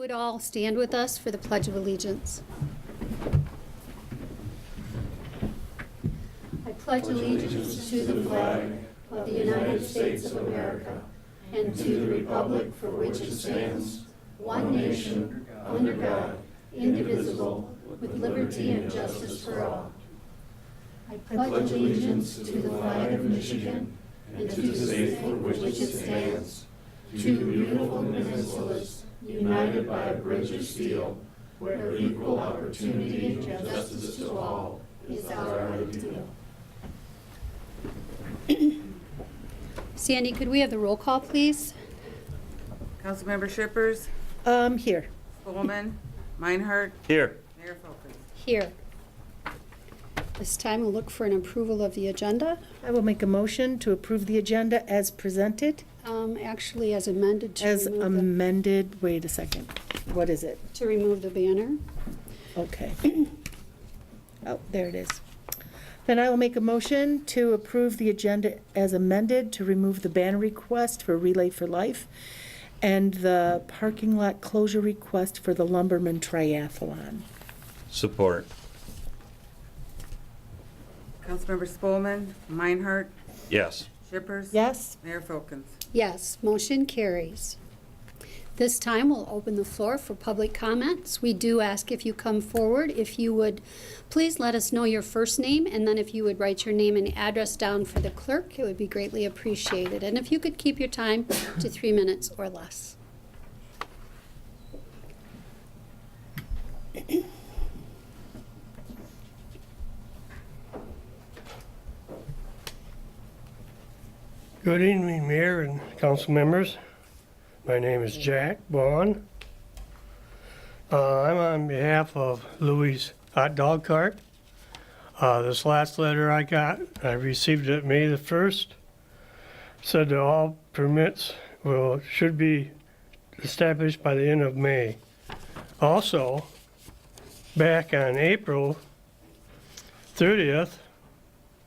would all stand with us for the Pledge of Allegiance. I pledge allegiance to the flag of the United States of America and to the republic for which it stands, one nation, under God, indivisible, with liberty and justice for all. I pledge allegiance to the flag of Michigan and to the state for which it stands, two beautiful peninsulas united by a bridge of steel, where equal opportunity and justice to all is our ideal. Sandy, could we have the roll call, please? Councilmember Shippers, Here. Spolman, Meinhardt, Here. Mayor Folkins. Here. This time we'll look for an approval of the agenda, I will make a motion to approve the agenda as presented, actually as amended as amended. Wait a second. What is it? to remove the banner. Okay. Oh, there it is. Then I will make a motion to approve the agenda as amended to remove the banner request for Relay for Life and the parking lot closure request for the Lumberman Triathlon. Support. Councilmember Spolman, Meinhardt, Yes. Shippers. Yes? Mayor Folkins. Yes, motion carries. This time we'll open the floor for public comments. We do ask if you come forward, if you would please let us know your first name, and then if you would write your name and address down for the clerk, it would be greatly appreciated. And if you could keep your time to 3 minutes or less. Good evening, Mayor and council members. My name is Jack Vaughn. I'm on behalf of Louis Hot Dog Cart. This last letter I got, I received it May the 1st, said that all permits should be established by the end of May. Also, back on April 30th,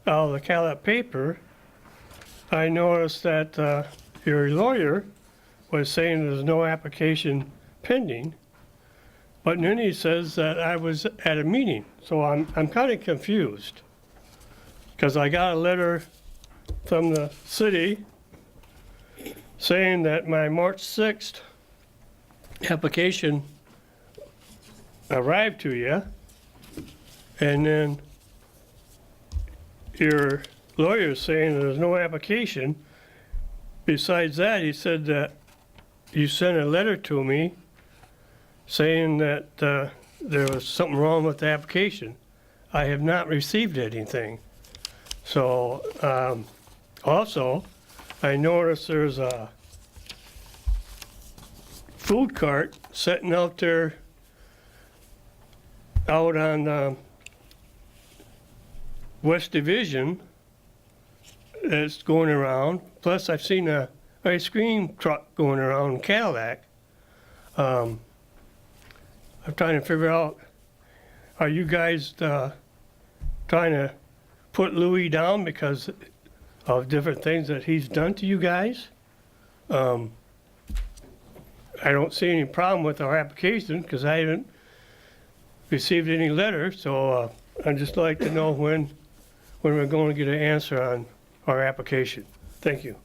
out of the Cadillac paper, I noticed that your lawyer was saying there's no application pending, but then he says that I was at a meeting. So I'm kind of confused, because I got a letter from the city saying that my March 6th application arrived to you, and then your lawyer's saying there's no application. Besides that, he said that you sent a letter to me saying that there was something wrong with the application. I have not received anything. So, also, I noticed there's a food cart sitting out there out on West Division that's going around. Plus, I've seen a ice cream truck going around in Cadillac. I'm trying to figure out, are you guys trying to put Louis down because of different things that he's done to you guys? I don't see any problem with our application because I haven't received any letter. So I'd just like to know when we're going to get an answer on our application. Thank you.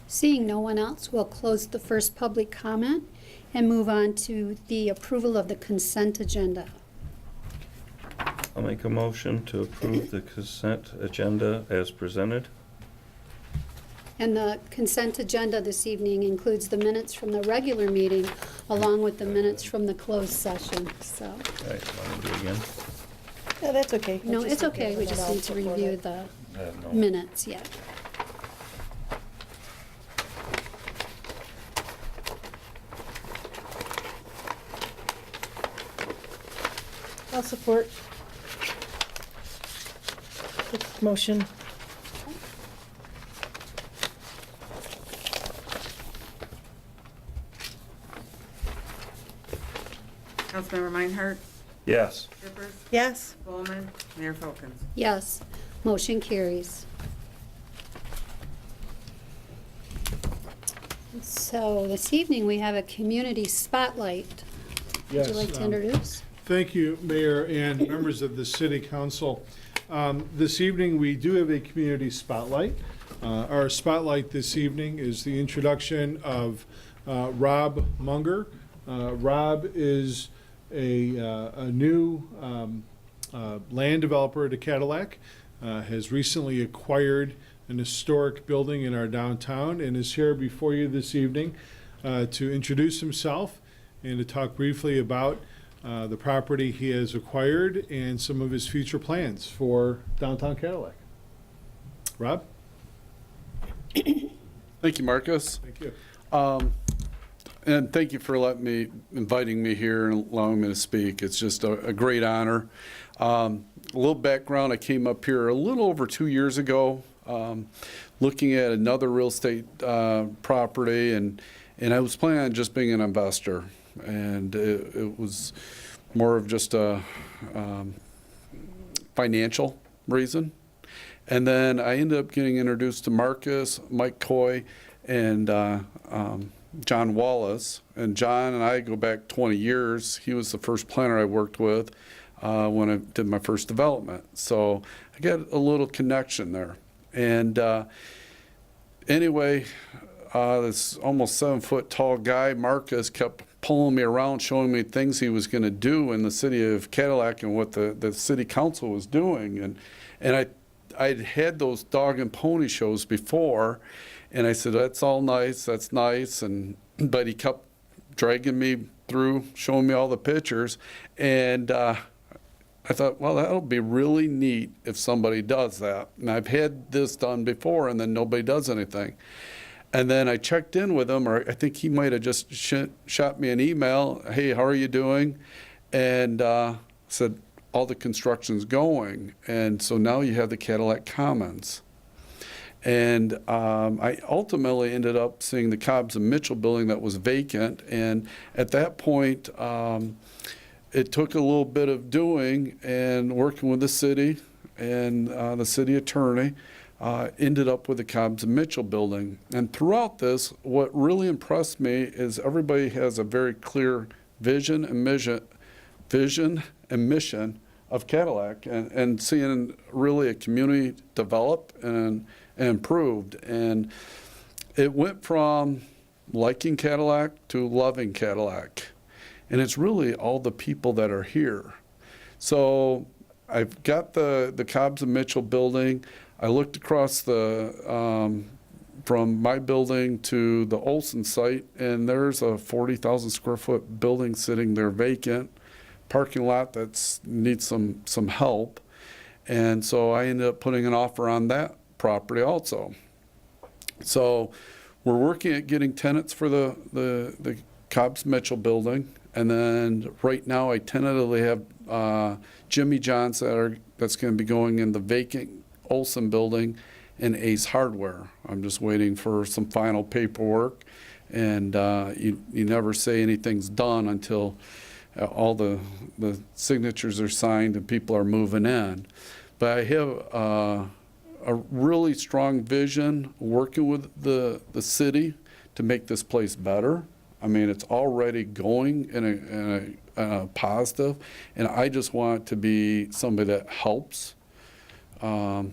Seeing no one else, we'll close the first public comment and move on to the approval of the consent agenda. I'll make a motion to approve the consent agenda as presented. And the consent agenda this evening includes the minutes from the regular meeting along with the minutes from the closed session, so. All right, want to do it again? No, that's okay. No, it's okay, we just need to review the minutes, yeah. I'll support the motion. Councilmember Meinhardt? Yes. Shippers? Yes. Spelman? Mayor Folkins? Yes, motion carries. So this evening, we have a community spotlight. Would Yes, you like to introduce? Thank you, Mayor and members of the City Council. This evening, we do have a community spotlight. Our spotlight this evening is the introduction of Rob Munger. Rob is a new land developer to Cadillac, has recently acquired an historic building in our downtown, and is here before you this evening to introduce himself and to talk briefly about the property he has acquired and some of his future plans for downtown Cadillac. Rob? Thank you, Marcus. Thank you. And thank you for inviting me here and allowing me to speak. It's just a great honor. A little background, I came up here a little over 2 years ago, looking at another real estate property, and I was planning on just being an investor. And it was more of just a financial reason. And then I ended up getting introduced to Marcus, Mike Coy, and John Wallace. And John and I go back 20 years. He was the first planner I worked with when I did my first development. So I got a little connection there. And anyway, this almost 7-foot tall guy, Marcus, kept pulling me around, showing me things he was going to do in the city of Cadillac and what the city council was doing. And I'd had those dog and pony shows before, and I said, that's all nice, that's nice. But he kept dragging me through, showing me all the pictures. And I thought, well, that'll be really neat if somebody does that. And I've had this done before, and then nobody does anything. And then I checked in with him, or I think he might have just shot me an email. Hey, how are you doing? And said, all the construction's going. And so now you have the Cadillac Commons. And I ultimately ended up seeing the Cobbs and Mitchell building that was vacant. And at that point, it took a little bit of doing and working with the city and the city attorney. Ended up with the Cobbs and Mitchell building. And throughout this, what really impressed me is everybody has a very clear vision and mission of Cadillac, and seeing really a community develop and improved. And it went from liking Cadillac to loving Cadillac. And it's really all the people that are here. So I've got the Cobbs and Mitchell building. I looked across from my building to the Olson site, and there's a 40,000 square foot building sitting there vacant, parking lot that needs some help. And so I ended up putting an offer on that property also. So we're working at getting tenants for the Cobbs Mitchell building. And then right now I tentatively have Jimmy John's that's going to be going in the vacant Olson building and Ace Hardware. I'm just waiting for some final paperwork, and you never say anything's done until all the signatures are signed and people are moving in. But I have a really strong vision working with the city to make this place better. I mean, it's already going in a positive, and I just want it to be somebody that helps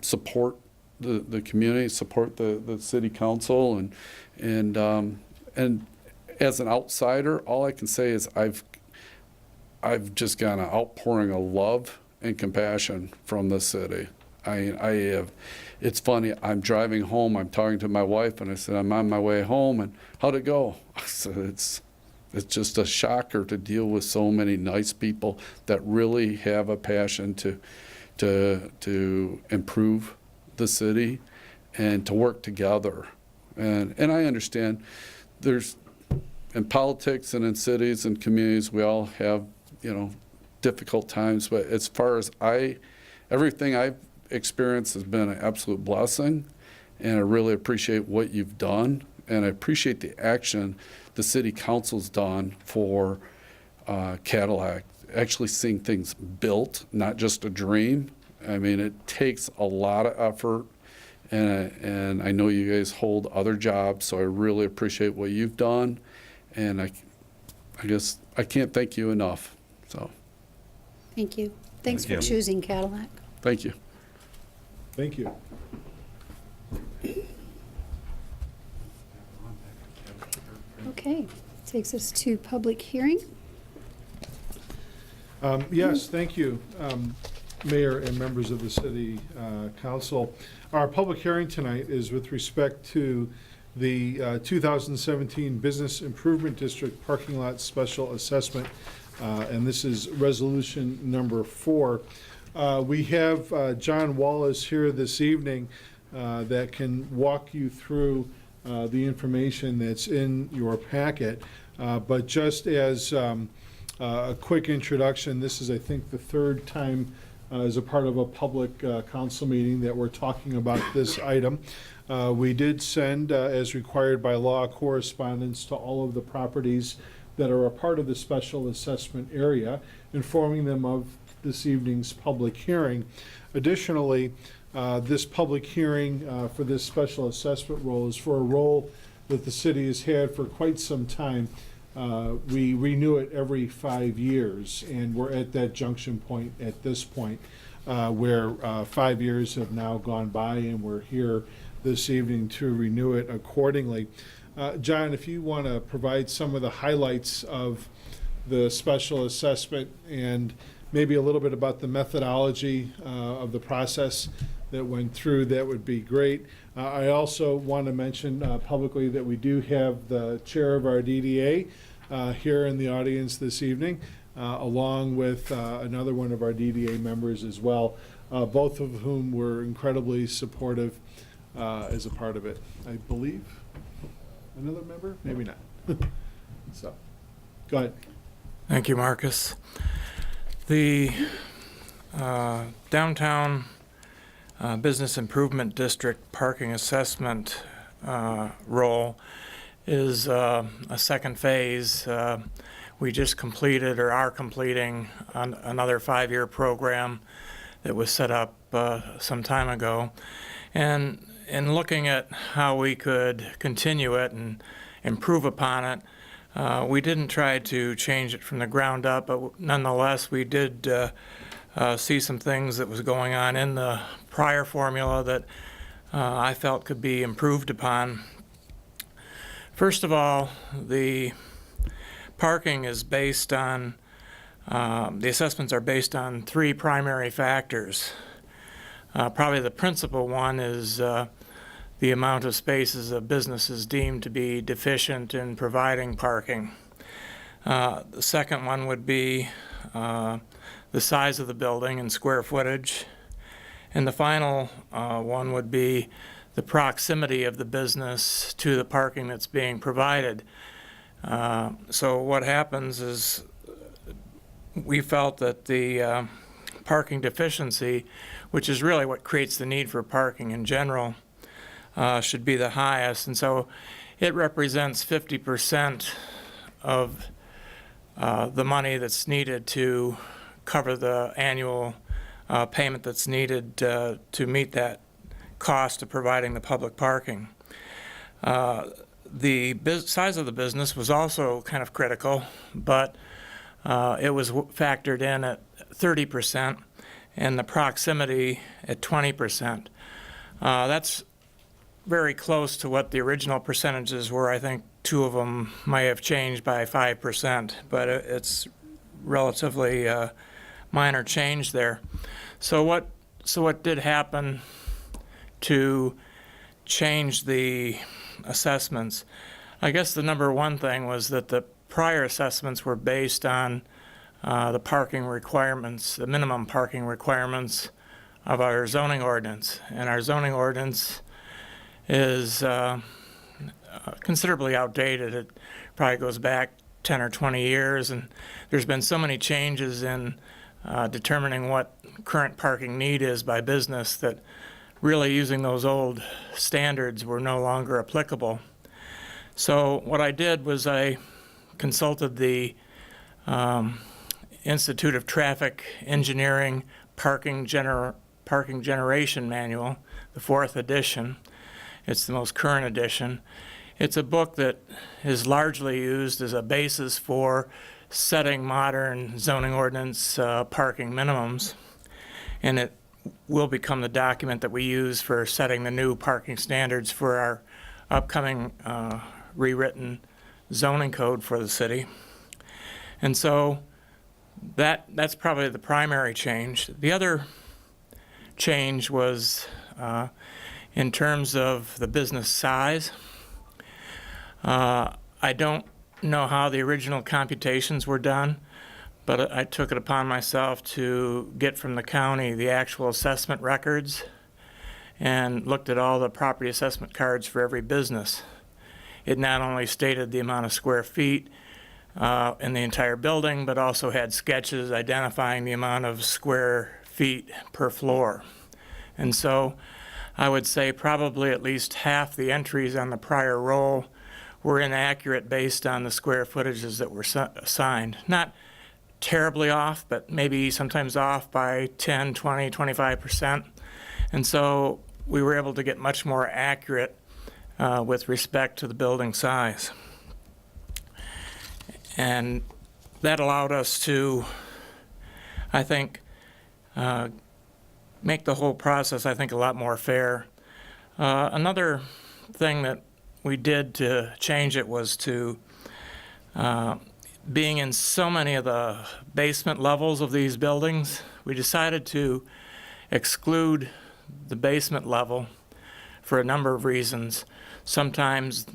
support the community, support the city council, and as an outsider, all I can say is I've just got an outpouring of love and compassion from the city. I have. It's funny. I'm driving home. I'm talking to my wife, and I said, I'm on my way home. And how'd it go? I said, it's just a shocker to deal with so many nice people that really have a passion to improve the city and to work together. And I understand there's, in politics and in cities and communities, we all have, difficult times. But as far as everything I've experienced has been an absolute blessing. And I really appreciate what you've done. And I appreciate the action the city council's done for Cadillac, actually seeing things built, not just a dream. I mean, it takes a lot of effort, and I know you guys hold other jobs, so I really appreciate what you've done, and I guess I can't thank you enough, so Thank you. Thanks Thank for you. choosing Cadillac. thank you. Thank you. Okay, takes us to public hearing. Yes, thank you, Mayor and members of the City Council. Our public hearing tonight is with respect to the 2017 Business Improvement District Parking Lot Special Assessment, and this is resolution number 4. We have John Wallace here this evening that can walk you through the information that's in your packet. But just as a quick introduction, this is, I think, the third time as a part of a public council meeting that we're talking about this item. We did send, as required by law, correspondence to all of the properties that are a part of the special assessment area, informing them of this evening's public hearing. Additionally, this public hearing for this special assessment role is for a role that the city has had for quite some time. We renew it every 5 years, and we're at that junction point at this point where 5 years have now gone by, and we're here this evening to renew it accordingly. John, if you want to provide some of the highlights of the special assessment and maybe a little bit about the methodology of the process that went through, that would be great. I also want to mention publicly that we do have the chair of our DDA here in the audience this evening, along with another one of our DDA members as well, both of whom were incredibly supportive as a part of it. I believe another member? Maybe not. So, go ahead. Thank you, Marcus. The downtown Business Improvement District parking assessment role is a second phase. We just completed or are completing another 5-year program that was set up some time ago. And in looking at how we could continue it and improve upon it, we didn't try to change it from the ground up, but nonetheless, we did see some things that was going on in the prior formula that I felt could be improved upon. First of all, the parking is based on, the assessments are based on 3 primary factors. Probably the principal one is the amount of spaces a business is deemed to be deficient in providing parking. The second one would be the size of the building in square footage. And the final one would be the proximity of the business to the parking that's being provided. So what happens is we felt that the parking deficiency, which is really what creates the need for parking in general, should be the highest. And so it represents 50% of the money that's needed to cover the annual payment that's needed to meet that cost of providing the public parking. The size of the business was also kind of critical, but it was factored in at 30% and the proximity at 20%. That's very close to what the original percentages were. I think 2 of them may have changed by 5%, but it's relatively minor change there. So what did happen to change the assessments? I guess the number one thing was that the prior assessments were based on the parking requirements, the minimum parking requirements of our zoning ordinance. And our zoning ordinance is considerably outdated. It probably goes back 10 or 20 years, and there's been so many changes in determining what current parking need is by business that really using those old standards were no longer applicable. So what I did was I consulted the Institute of Traffic Engineering Parking Generation Manual, the 4th edition. It's the most current edition. It's a book that is largely used as a basis for setting modern zoning ordinance parking minimums, and it will become the document that we use for setting the new parking standards for our upcoming rewritten zoning code for the city. And so that's probably the primary change. The other change was in terms of the business size. I don't know how the original computations were done, but I took it upon myself to get from the county the actual assessment records and looked at all the property assessment cards for every business. It not only stated the amount of square feet in the entire building, but also had sketches identifying the amount of square feet per floor. And so I would say probably at least half the entries on the prior roll were inaccurate based on the square footages that were assigned. Not terribly off, but maybe sometimes off by 10, 20, 25%. And so we were able to get much more accurate with respect to the building size. And that allowed us to, I think, make the whole process, I think, a lot more fair. Another thing that we did to change it was to, being in so many of the basement levels of these buildings, we decided to exclude the basement level for a number of reasons. Sometimes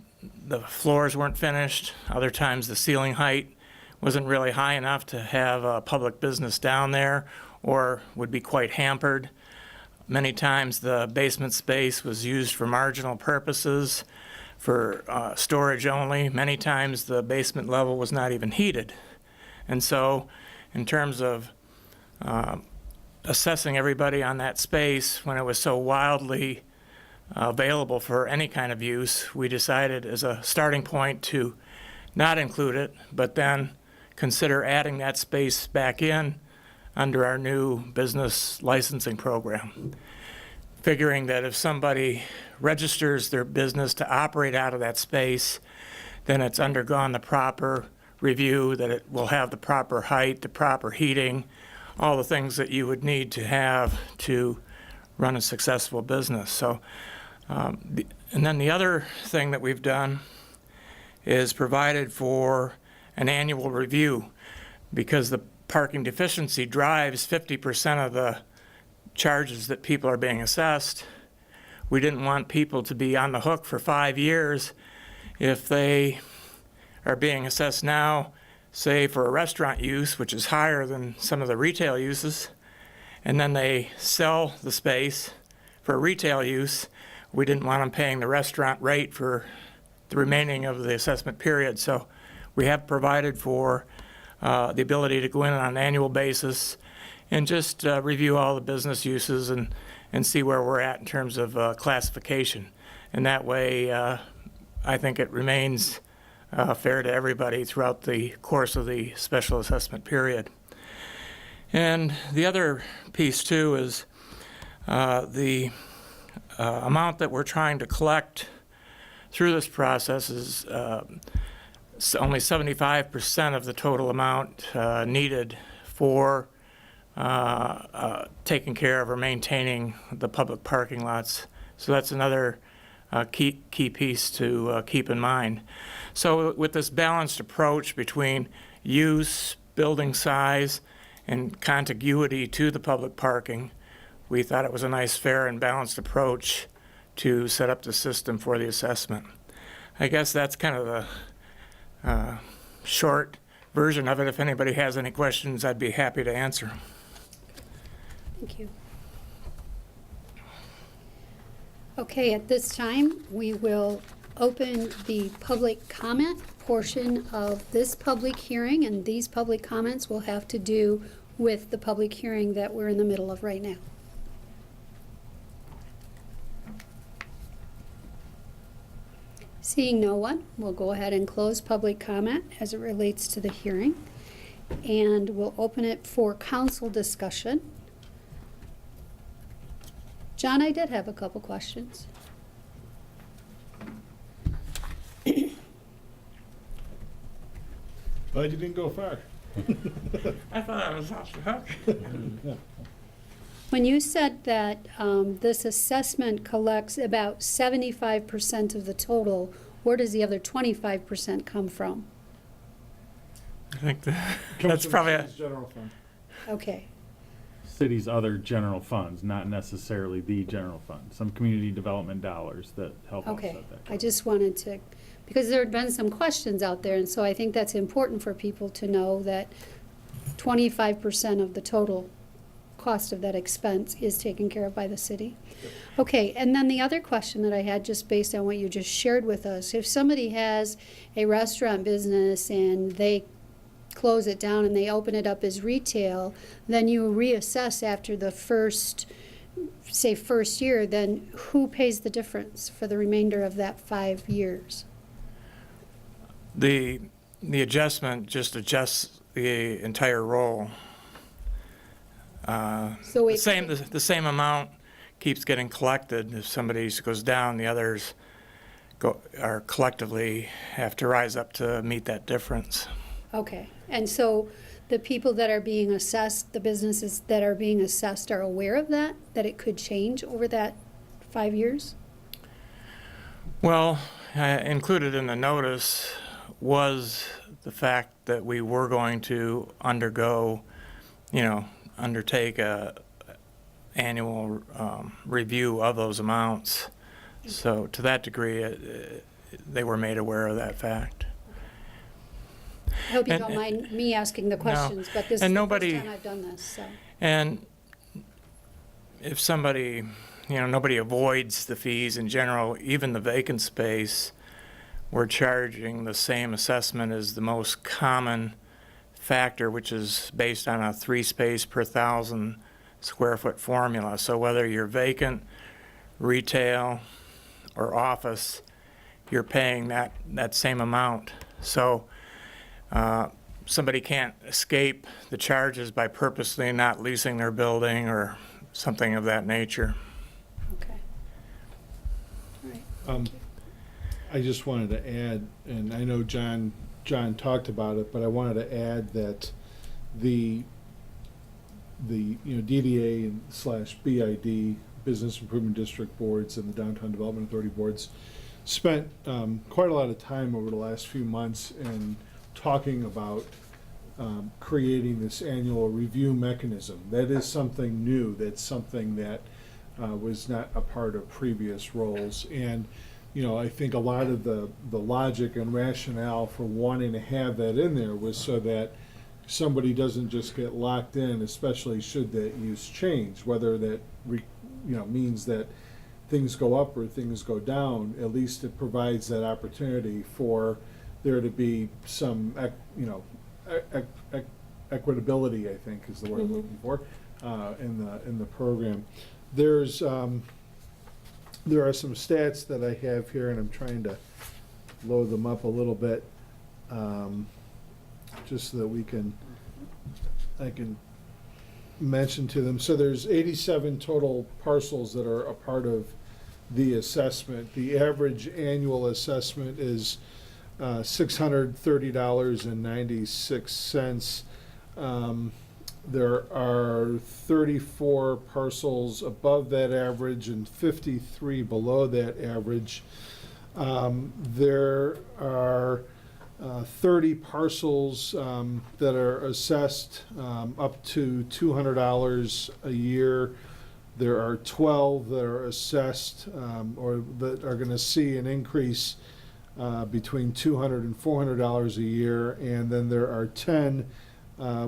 the floors weren't finished, other times the ceiling height wasn't really high enough to have a public business down there, or would be quite hampered. Many times the basement space was used for marginal purposes, for storage only. Many times the basement level was not even heated. And so in terms of assessing everybody on that space when it was so wildly available for any kind of use, we decided as a starting point to not include it, but then consider adding that space back in under our new business licensing program. Figuring that if somebody registers their business to operate out of that space, then it's undergone the proper review, that it will have the proper height, the proper heating, all the things that you would need to have to run a successful business. So, and then the other thing that we've done is provided for an annual review, because the parking deficiency drives 50% of the charges that people are being assessed. We didn't want people to be on the hook for 5 years if they are being assessed now, say for a restaurant use, which is higher than some of the retail uses, and then they sell the space for retail use. We didn't want them paying the restaurant rate for the remaining of the assessment period. So we have provided for the ability to go in on an annual basis and just review all the business uses and see where we're at in terms of classification. And that way, I think it remains fair to everybody throughout the course of the special assessment period. And the other piece too is the amount that we're trying to collect through this process is only 75% of the total amount needed for taking care of or maintaining the public parking lots. So that's another key piece to keep in mind. So with this balanced approach between use, building size, and contiguity to the public parking, we thought it was a nice, fair, and balanced approach to set up the system for the assessment. I guess that's kind of the short version of it. If anybody has any questions, I'd be happy to answer. Thank you. Okay, at this time, we will open the public comment portion of this public hearing, and these public comments will have to do with the public hearing that we're in the middle of right now. Seeing no one, we'll go ahead and close public comment as it relates to the hearing. and we'll open it for council discussion. John, I did have a couple questions. Glad you didn't go far. I thought I was off the hook. When you said that this assessment collects about 75% of the total, where does the other 25% come from? I think Comes that's from probably the city's general fund. Okay, City's other general funds, not necessarily the general fund. Some community development dollars that help okay. offset that. I just wanted to, because there had been some questions out there, and so I think that's important for people to know that 25% of the total cost of that expense is taken care of by the city. Okay, and then the other question that I had, just based on what you just shared with us, if somebody has a restaurant business and they close it down and they open it up as retail, then you reassess after the first year, then who pays the difference for the remainder of that 5 years? the adjustment just adjusts the entire roll. So The it- same amount keeps getting collected. If somebody's goes down, the others are collectively have to rise up to meet that difference. Okay, and so the people that are being assessed, the businesses that are being assessed are aware of that it could change over that 5 years? Well, included in the notice was the fact that we were going to undertake a annual review of those amounts. So to that degree, they were made aware of that fact. I hope you And- don't mind me asking the questions, but this is And the nobody- first time I've done this, so. And if somebody, nobody avoids the fees in general, even the vacant space, we're charging the same assessment as the most common factor, which is based on a 3 space per 1,000 square foot formula. So whether you're vacant, retail, or office, you're paying that same amount. So somebody can't escape the charges by purposely not leasing their building or something of that nature. Okay. All right. I just wanted to add, and I know John talked about it, but I wanted to add that the DDA and / BID, Business Improvement District boards, and the Downtown Development Authority boards spent quite a lot of time over the last few months in talking about creating this annual review mechanism. That is something new. That's something that was not a part of previous roles. And I think a lot of the logic and rationale for wanting to have that in there was so that somebody doesn't just get locked in, especially should that use change, whether that means that things go up or things go down. At least it provides that opportunity for there to be some equitability, I think is the word I'm looking for, in the program. There are some stats that I have here, and I'm trying to load them up a little bit, just so that I can mention to them. So there's 87 total parcels that are a part of the assessment. The average annual assessment is $630.96. There are 34 parcels above that average and 53 below that average. There are 30 parcels that are assessed up to $200 a year. There are 12 that are assessed or that are going to see an increase between $200 and $400 a year, and then there are 10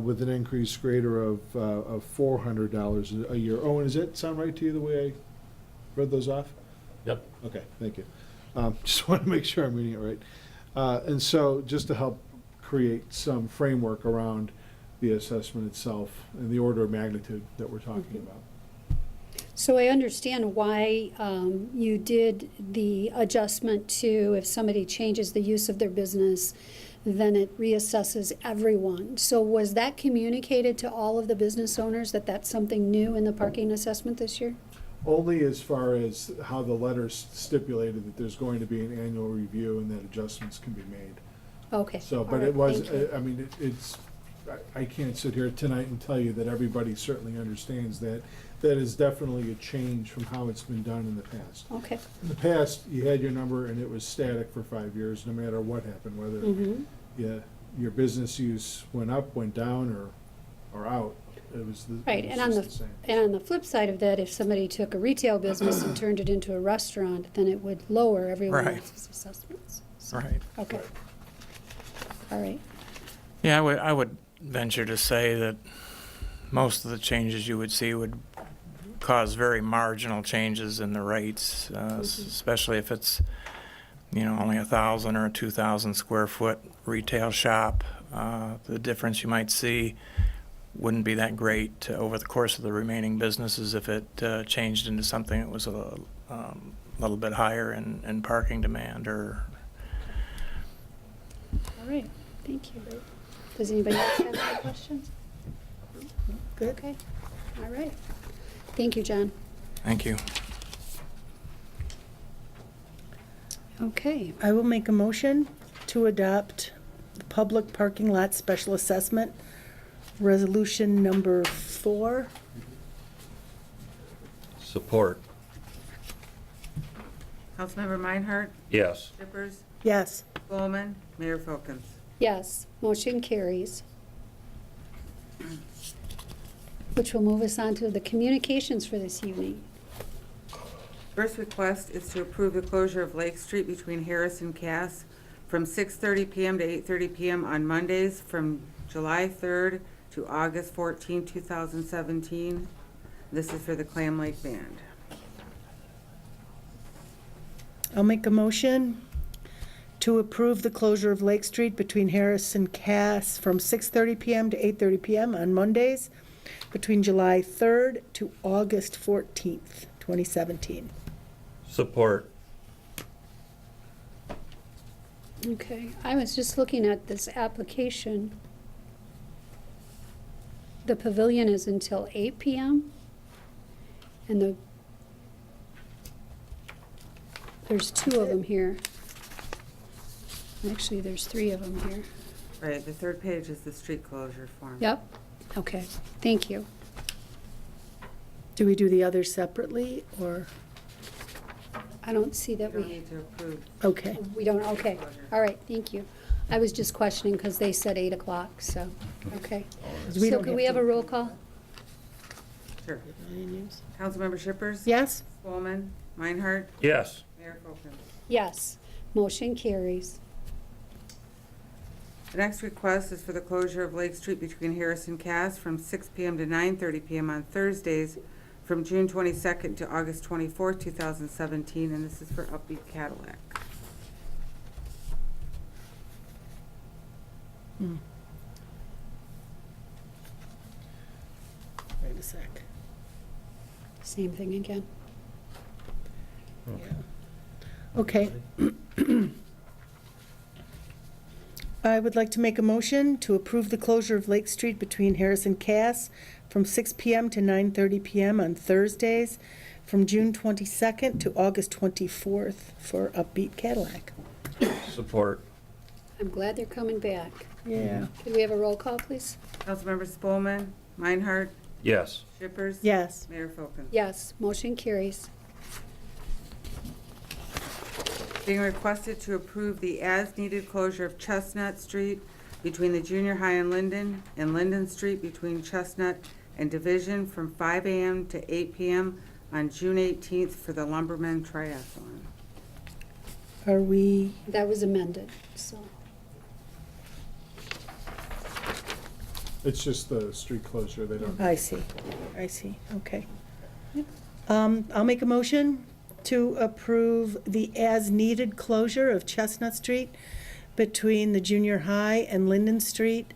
with an increase greater of $400 a year. Owen, does that sound right to you the way I read those off? Yep. Okay, thank you. Just want to make sure I'm reading it right. And so just to help create some framework around the assessment itself and the order of magnitude that we're talking about. So I understand why you did the adjustment to if somebody changes the use of their business, then it reassesses everyone. So was that communicated to all of the business owners that that's something new in the parking assessment this year? Only as far as how the letter stipulated that there's going to be an annual review and that adjustments can be made. Okay. So, all but right, it was, thank you. I mean, it's, I can't sit here tonight and tell you that everybody certainly understands that. That is definitely a change from how it's been done in the past. Okay. In the past, you had your number and it was static for 5 years, no matter what happened, whether your business use went up, went down, or out. It was the, Right, it and was on just the same. and on the flip side of that, if somebody took a retail business and turned it into a restaurant, then it would lower everyone Right. else's assessments. So, Right. Okay. All right. Yeah, I would venture to say that most of the changes you would see would cause very marginal changes in the rates, especially if it's, only 1,000 or a 2,000 square foot retail shop. The difference you might see wouldn't be that great over the course of the remaining businesses if it changed into something that was a little bit higher in parking demand or. All right. Thank you. Does anybody else have any questions? Good. Okay. All right. Thank you, John. Thank you. Okay. I will make a motion to adopt the public parking lot special assessment, resolution number 4. Support. Councilmember Meinhardt? Yes. Shippers? Yes. Spelman? Mayor Folkins? Yes, motion carries. Which will move us on to the communications for this evening. First request is to approve the closure of Lake Street between Harris and Cass from 6:30 PM to 8:30 PM on Mondays from July 3rd to August 14, 2017. This is for the Clam Lake Band. I'll make a motion to approve the closure of Lake Street between Harris and Cass from 6:30 PM to 8:30 PM on Mondays between July 3rd to August 14th, 2017. Support. Okay, I was just looking at this application. The pavilion is until 8 PM. And there's 2 of them here. Actually, there's 3 of them here. Right, the third page is the street closure form. Yep, okay, thank you. Do we do the others separately, or, I don't see You that don't we, need to approve. okay. we don't, okay, all right, thank you. I was just questioning because they said 8 o'clock, so, okay. We So don't can we have to- a roll call? Sure. Councilmember Shippers? Yes? Spelman? Meinhardt? Yes. Mayor Folkins? Yes, motion carries. The next request is for the closure of Lake Street between Harris and Cass from 6 PM to 9:30 PM on Thursdays from June 22nd to August 24th, 2017, and this is for Upbeat Cadillac. Wait a sec. Same thing again. Okay. I would like to make a motion to approve the closure of Lake Street between Harris and Cass from 6 PM to 9:30 PM on Thursdays from June 22nd to August 24th for Upbeat Cadillac. Support. I'm glad they're coming back. Yeah. Could we have a roll call, please? Councilmember Spelman? Meinhardt? Yes. Shippers? Yes. Mayor Folkins? Yes, motion carries. Being requested to approve the as-needed closure of Chestnut Street between the junior high and Linden Street between Chestnut and Division from 5 AM to 8 PM on June 18th for the Lumberman Triathlon. Are we, That was amended, so. It's just the street closure, they don't. I see, okay. I'll make a motion to approve the as-needed closure of Chestnut Street between the junior high and Linden Street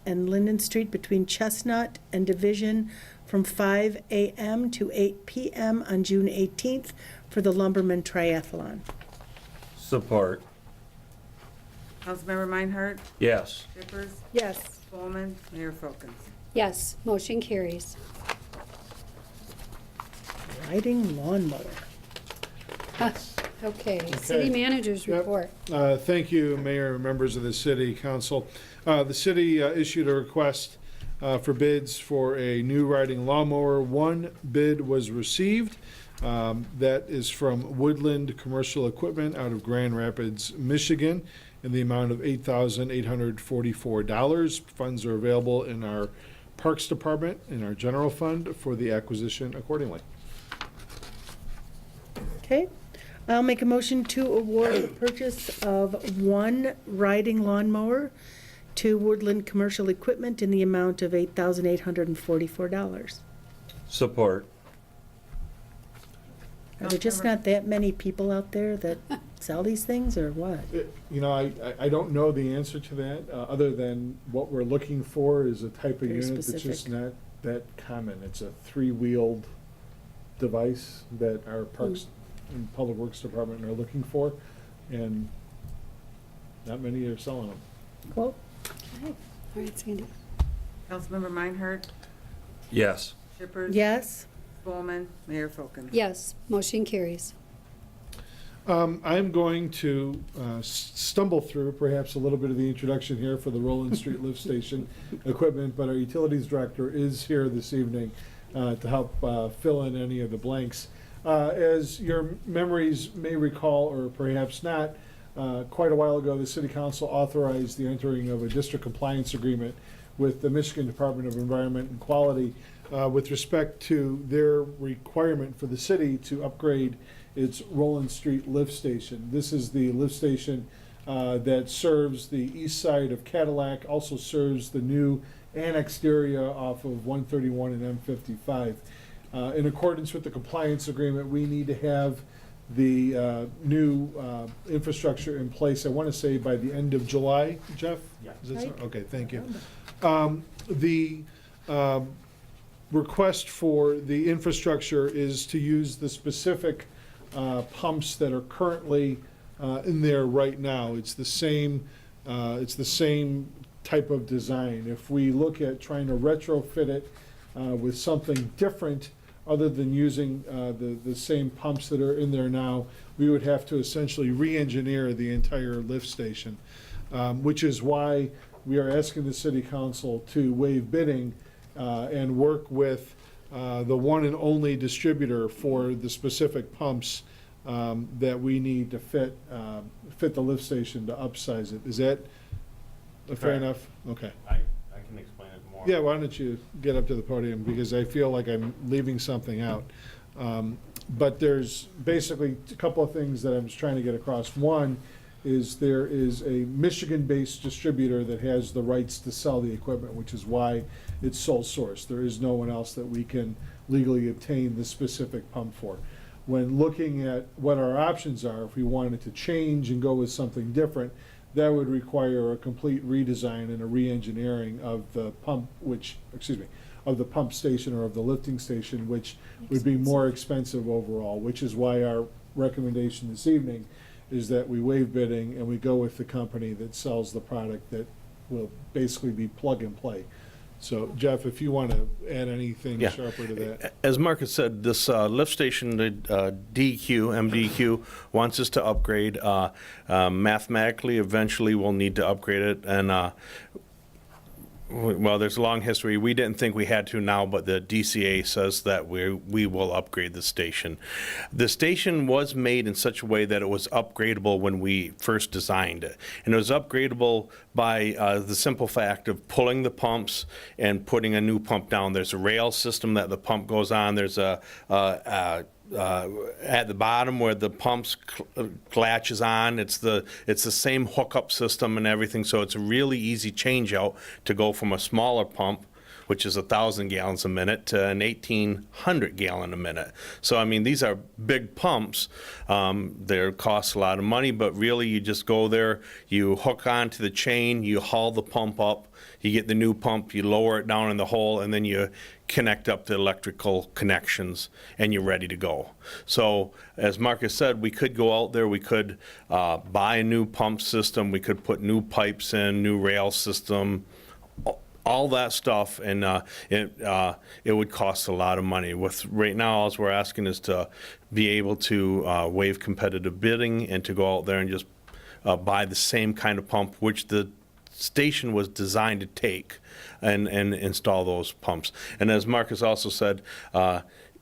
between Chestnut and Division from 5 a.m. to 8 p.m. on June 18th for the Lumberman Triathlon. Support. Councilmember Meinhardt? Yes. Shippers? Yes. Spelman. Mayor Folkins? Yes, motion carries. Riding lawnmower. Okay, city manager's Yep. report. Thank you, Mayor and members of the City Council. The city issued a request for bids for a new riding lawnmower. One bid was received. That is from Woodland Commercial Equipment out of Grand Rapids, Michigan, in the amount of $8,844. Funds are available in our Parks Department, in our general fund, for the acquisition accordingly. Okay, I'll make a motion to award the purchase of one riding lawnmower to Woodland Commercial Equipment in the amount of $8,844. Support. Are there just not that many people out there that sell these things, or what? You know, I don't know the answer to that, other than what we're looking for is a type of Very unit that's just specific. not that common. It's a three-wheeled device that our Parks and Public Works Department are looking for, and not many are selling them. Cool. All right, Sandy. Councilmember Meinhardt? Yes. Shippers? Yes. Spelman. Mayor Folkins? Yes, motion carries. I'm going to stumble through perhaps a little bit of the introduction here for the Roland Street Lift Station equipment, but our Utilities Director is here this evening to help fill in any of the blanks. As your memories may recall, or perhaps not, quite a while ago, the City Council authorized the entering of a district compliance agreement with the Michigan Department of Environment and Quality with respect to their requirement for the city to upgrade its Roland Street lift station. This is the lift station that serves the east side of Cadillac, also serves the new annexed area off of 131 and M55. In accordance with the compliance agreement, we need to have the new infrastructure in place, I want to say by the end of July, Jeff? Yeah. Is that so? Right. Okay, thank you. The request for the infrastructure is to use the specific pumps that are currently in there right now. It's the same type of design. If we look at trying to retrofit it with something different, other than using the same pumps that are in there now, we would have to essentially re-engineer the entire lift station, which is why we are asking the City Council to waive bidding and work with the one and only distributor for the specific pumps that we need to fit the lift station to upsize it. Is that fair Fair. enough? Okay. I can explain it more. Yeah, why don't you get up to the podium, because I feel like I'm leaving something out. But there's basically a couple of things that I was trying to get across. One is there is a Michigan-based distributor that has the rights to sell the equipment, which is why it's sole source. There is no one else that we can legally obtain the specific pump for. When looking at what our options are, if we wanted to change and go with something different, that would require a complete redesign and a re-engineering of the pump, of the pump station or of the lifting station, which would be more expensive overall, which is why our recommendation this evening is that we waive bidding and we go with the company that sells the product that will basically be plug and play. So Jeff, if you want to add anything Yeah. sharper to that. As Marcus said, this lift station, the MDQ, wants us to upgrade. Mathematically, eventually, we'll need to upgrade it. And, well, there's a long history. We didn't think we had to now, but the DCA says that we will upgrade the station. The station was made in such a way that it was upgradable when we first designed it. And it was upgradable by the simple fact of pulling the pumps and putting a new pump down. There's a rail system that the pump goes on. There's a at the bottom where the pumps latches on, it's the same hookup system and everything, so it's a really easy change out to go from a smaller pump, which is 1,000 gallons a minute, to an 1,800 gallon a minute. So, I mean, these are big pumps. They cost a lot of money, but really you just go there, you hook onto the chain, you haul the pump up, you get the new pump, you lower it down in the hole, and then you connect up the electrical connections, and you're ready to go. So, as Marcus said, we could go out there, we could buy a new pump system, we could put new pipes in, new rail system, all that stuff, and it would cost a lot of money. With right now, all we're asking is to be able to waive competitive bidding and to go out there and just buy the same kind of pump, which the station was designed to take, and install those pumps. And as Marcus also said,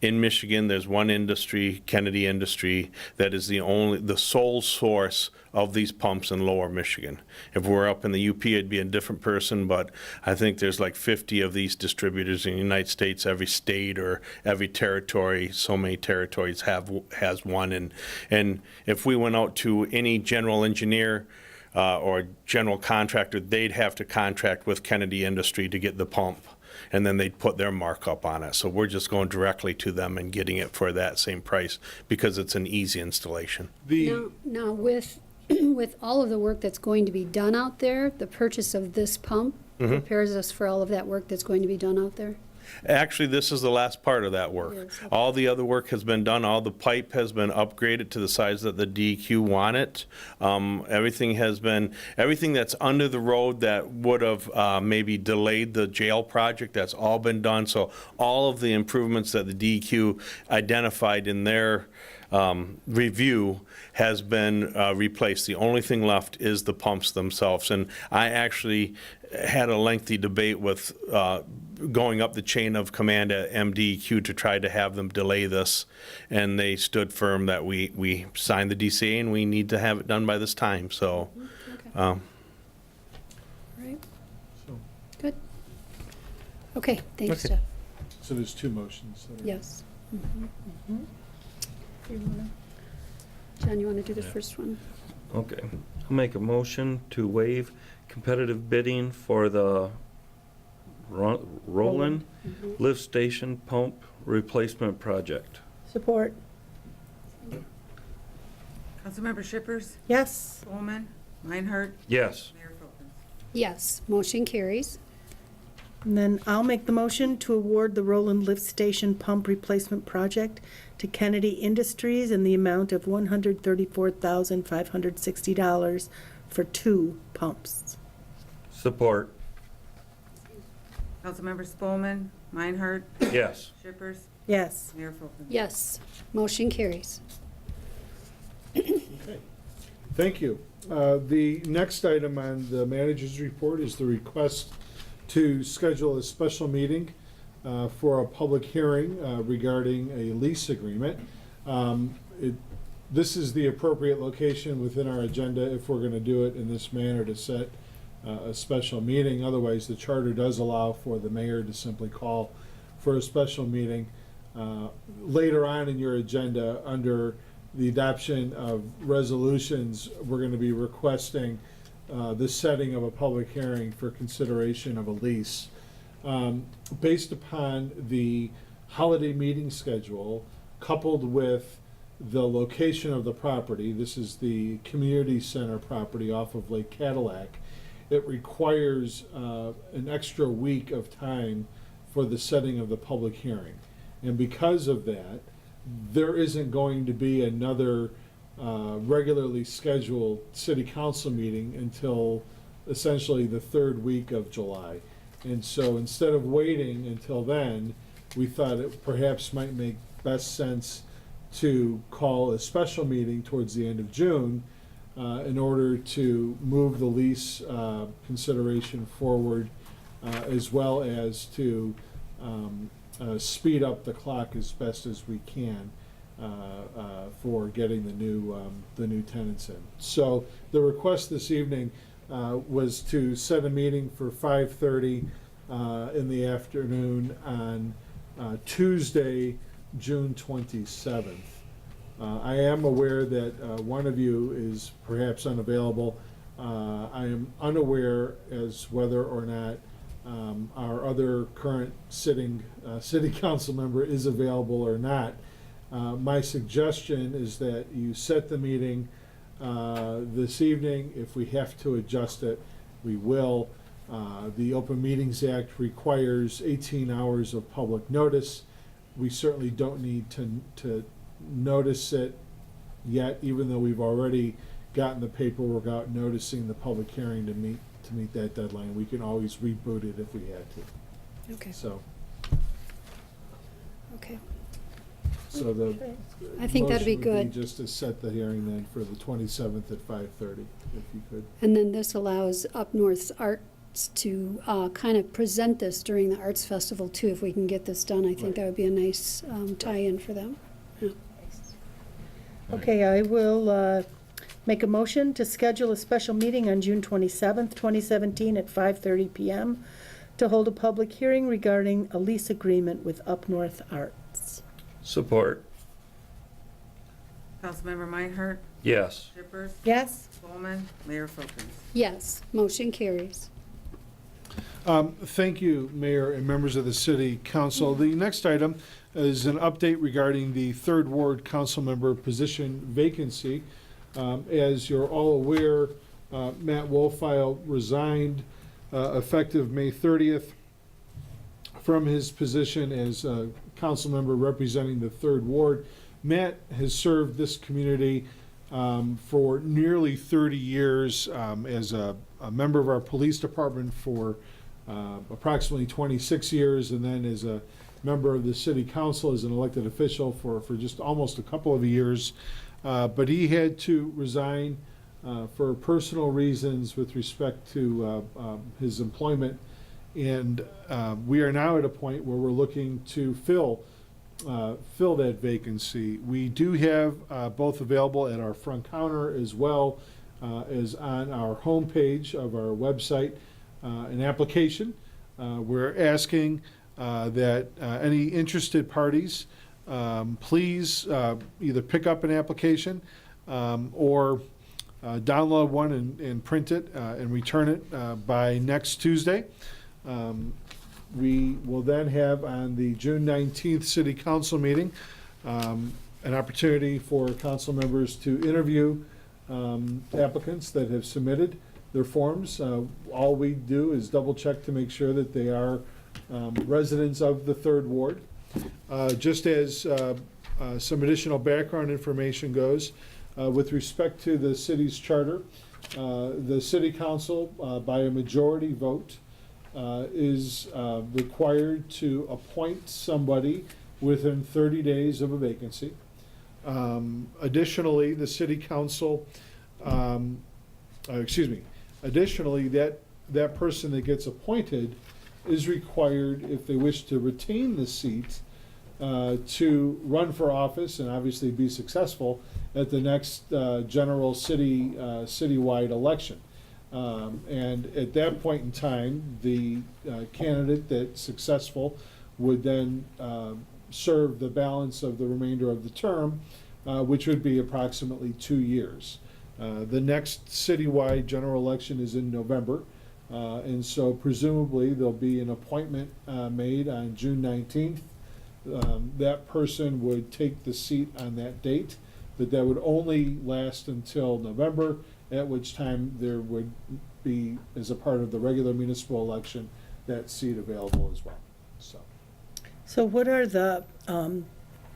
in Michigan, there's one industry, Kennedy Industry, that is the sole source of these pumps in Lower Michigan. If we're up in the UP, it'd be a different person, but I think there's like 50 of these distributors in the United States. Every state or every territory, so many territories has one. And if we went out to any general engineer or general contractor, they'd have to contract with Kennedy Industry to get the pump, and then they'd put their markup on it. So we're just going directly to them and getting it for that same price because it's an easy installation. Now with with all of the work that's going to be done out there, the purchase of this pump prepares us for all of that work that's going to be done out there? Actually, this is the last part of that work. Yes. All the other work has been done. All the pipe has been upgraded to the size that the DEQ want it. Everything that's under the road that would have maybe delayed the jail project, that's all been done. So all of the improvements that the DEQ identified in their review has been replaced. The only thing left is the pumps themselves. And I actually had a lengthy debate with going up the chain of command at MDEQ to try to have them delay this, and they stood firm that we signed the DCA and we need to have it done by this time. So, All right. Good. Okay, thanks, Okay. Jeff. So there's two motions. that are- Yes. John, you want to do the first one? Okay. I'll make a motion to waive competitive bidding for the Roland lift station pump replacement project. Support. Councilmember Shippers, Yes. Spelman, Meinhardt, Yes. Mayor Folkins. Yes, motion carries. And then I'll make the motion to award the Roland Lift Station Pump Replacement Project to Kennedy Industries in the amount of $134,560 for 2 pumps. Support. Councilmember Spelman, Meinhardt, Yes. Shippers, Yes. Mayor Folkins. Yes, motion carries. Thank you. The next item on the manager's report is the request to schedule a special meeting for a public hearing regarding a lease agreement. This is the appropriate location within our agenda if we're going to do it in this manner to set a special meeting. Otherwise, the charter does allow for the mayor to simply call for a special meeting. Later on in your agenda, under the adoption of resolutions, we're going to be requesting the setting of a public hearing for consideration of a lease. Based upon the holiday meeting schedule, coupled with the location of the property, this is the community center property off of Lake Cadillac, it requires an extra week of time for the setting of the public hearing. And because of that, there isn't going to be another regularly scheduled city council meeting until essentially the 3rd week of July. And so instead of waiting until then, we thought it perhaps might make best sense to call a special meeting towards the end of June in order to move the lease consideration forward, as well as to speed up the clock as best as we can for getting the new tenants in. So the request this evening was to set a meeting for 5:30 in the afternoon on Tuesday, June 27th. I am aware that one of you is perhaps unavailable. I am unaware as whether or not our other current sitting city council member is available or not. My suggestion is that you set the meeting this evening. If we have to adjust it, we will. The Open Meetings Act requires 18 hours of public notice. We certainly don't need to notice it yet, even though we've already gotten the paperwork out noticing the public hearing to meet that deadline. We can always reboot it if we had to. Okay, So okay. the I think that'd be motion would good. just to set the hearing then for the 27th at 5:30, if you could. And then this allows Up North's Arts to kind of present this during the Arts Festival too. If we can get this done, I think that would be a nice tie-in for them. Okay, I will make a motion to schedule a special meeting on June 27th, 2017 at 5:30 PM to hold a public hearing regarding a lease agreement with Up North Arts. Support. Councilmember Meinhardt? Yes. Shippers? Yes? Bowman? Mayor Folkins? Yes, motion carries. Thank you, Mayor and members of the City Council. The next item is an update regarding the Third Ward Council Member position vacancy. As you're all aware, Matt Wolfile resigned effective May 30th from his position as a council member representing the Third Ward. Matt has served this community for nearly 30 years as a member of our police department for approximately 26 years, and then as a member of the City Council as an elected official for just almost a couple of years. But he had to resign for personal reasons with respect to his employment. And we are now at a point where we're looking to fill that vacancy. We do have both available at our front counter as well as on our homepage of our website, an application. We're asking that any interested parties please either pick up an application or download one and print it and return it by next Tuesday. We will then have on the June 19th City Council meeting an opportunity for council members to interview applicants that have submitted their forms. All we do is double check to make sure that they are residents of the Third Ward. Just as some additional background information goes, with respect to the city's charter, the City Council, by a majority vote, is required to appoint somebody within 30 days of a vacancy. Additionally, the City Council, additionally, that person that gets appointed is required, if they wish to retain the seat, to run for office and obviously be successful at the next general citywide election. And at that point in time, the candidate that's successful would then serve the balance of the remainder of the term, which would be approximately 2 years. The next citywide general election is in November, and so presumably there'll be an appointment made on June 19th. That person would take the seat on that date, but that would only last until November, at which time there would be, as a part of the regular municipal election, that seat available as well. So what are the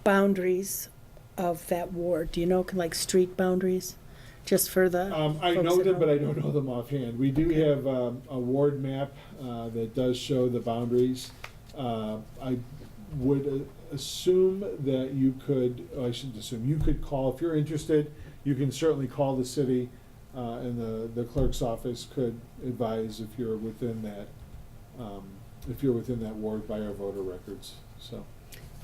boundaries of that ward? Do you know, like street boundaries? Just for the I folks know at them, but home? I don't know them offhand. We do have a ward map that does show the boundaries. I would assume that you could, I shouldn't assume, you could call, if you're interested, you can certainly call the city, and the clerk's office could advise if you're within that ward by our voter records, so.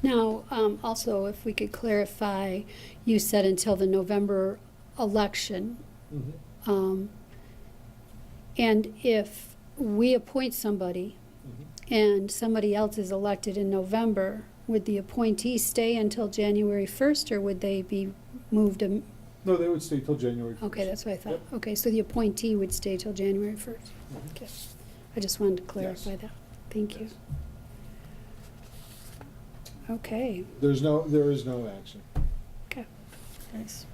Now, also, if we could clarify, you said until the November election. Mhm. And if we appoint somebody and somebody else is elected in November, would the appointee stay until January 1st, or would they be moved? No, they would stay till January 1st. Okay, that's what I thought. Yep. Okay, so the appointee would stay till January 1st. Okay. I just wanted to clarify that. Thank you. Okay. There is no action. Okay. Nice.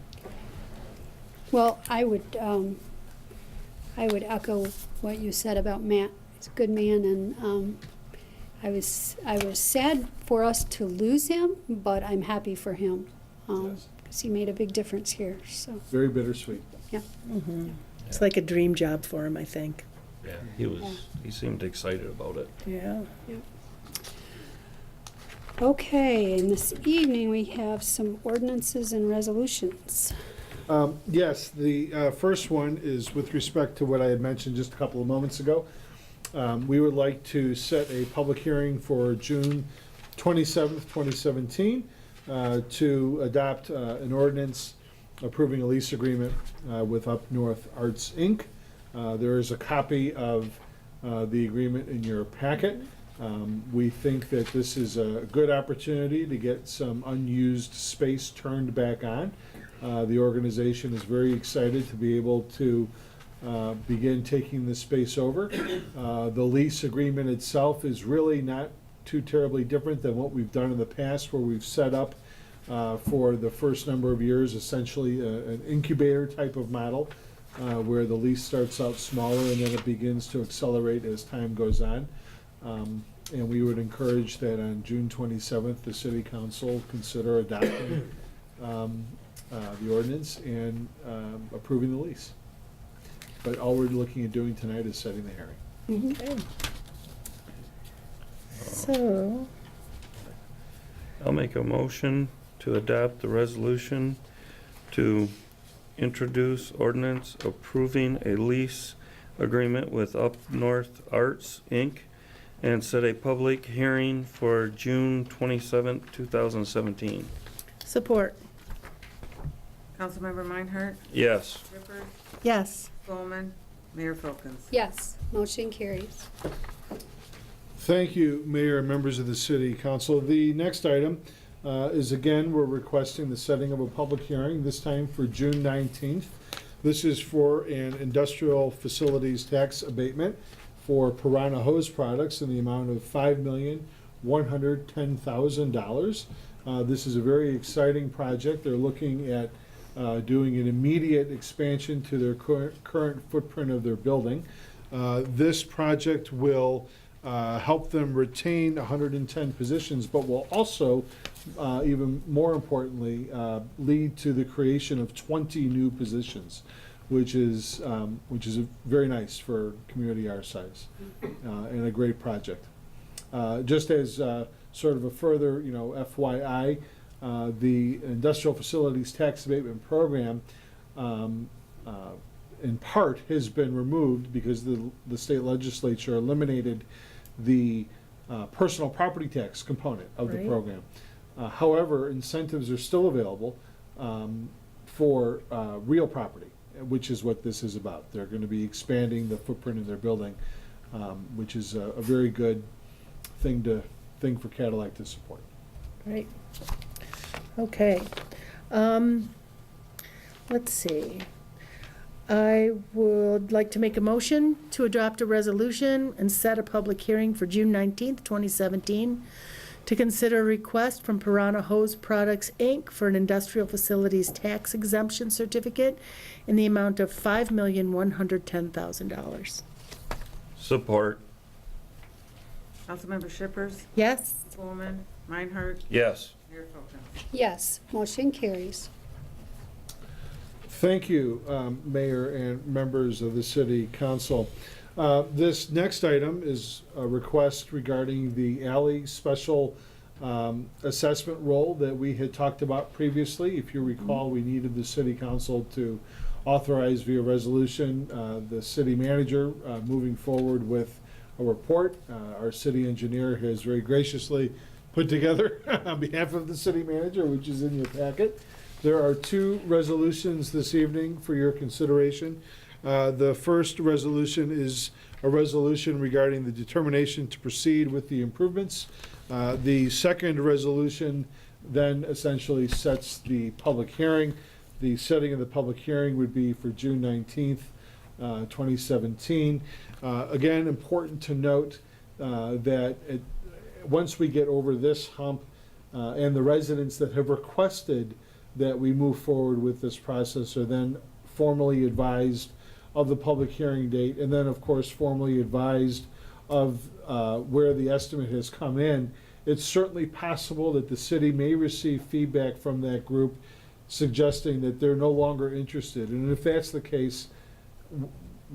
Well, I would echo what you said about Matt. He's a good man, and I was sad for us to lose him, but I'm happy for him because he made a big difference here. So Very bittersweet. yeah. It's like a dream job for him, I think. Yeah. He seemed excited about it. Yeah. Okay, and this evening we have some ordinances and resolutions. Yes, the first one is with respect to what I had mentioned just a couple of moments ago. We would like to set a public hearing for June 27th, 2017, to adopt an ordinance approving a lease agreement with Up North Arts, Inc. There is a copy of the agreement in your packet. We think that this is a good opportunity to get some unused space turned back on. The organization is very excited to be able to begin taking the space over. The lease agreement itself is really not too terribly different than what we've done in the past, where we've set up for the first number of years essentially an incubator type of model, where the lease starts out smaller and then it begins to accelerate as time goes on. And we would encourage that on June 27th, the City Council consider adopting the ordinance and approving the lease. But all we're looking at doing tonight is setting the hearing. Okay. So, I'll make a motion to adopt the resolution to introduce ordinance approving a lease agreement with Up North Arts, Inc., and set a public hearing for June 27th, 2017. support. Councilmember Meinhardt? Yes. Shippers? Yes. Bowman? Mayor Folkins? Yes, motion carries. Thank you, Mayor and members of the City Council. The next item is, again, we're requesting the setting of a public hearing, this time for June 19th. This is for an industrial facilities tax abatement for Piranha Hose Products in the amount of $5,110,000. This is a very exciting project. They're looking at doing an immediate expansion to their current footprint of their building. This project will help them retain 110 positions, but will also, even more importantly, lead to the creation of 20 new positions, which is very nice for a community our size, and a great project. Just as sort of a further, FYI, the Industrial Facilities Tax Abatement Program, in part, has been removed because the state legislature eliminated the personal property tax component of the Right. program. However, incentives are still available for real property, which is what this is about. They're going to be expanding the footprint of their building, which is a very good thing for Cadillac to support. Right. Okay. Let's see. I would like to make a motion to adopt a resolution and set a public hearing for June 19th, 2017, to consider a request from Piranha Hose Products, Inc. for an industrial facilities tax exemption certificate in the amount of $5,110,000. Support. Councilmember Shippers? Yes? Bowman? Meinhardt? Yes. Mayor Folkins? Yes, motion carries. Thank you, Mayor and members of the City Council. This next item is a request regarding the alley special assessment role that we had talked about previously. If you recall, we needed the City Council to authorize via resolution the city manager moving forward with a report. Our city engineer has very graciously put together on behalf of the city manager, which is in your packet. There are two resolutions this evening for your consideration. The first resolution is a resolution regarding the determination to proceed with the improvements. The second resolution then essentially sets the public hearing. The setting of the public hearing would be for June 19th 2017. Again, important to note that once we get over this hump, and the residents that have requested that we move forward with this process are then formally advised of the public hearing date, and then, of course, formally advised of where the estimate has come in. It's certainly possible that the city may receive feedback from that group suggesting that they're no longer interested. And if that's the case,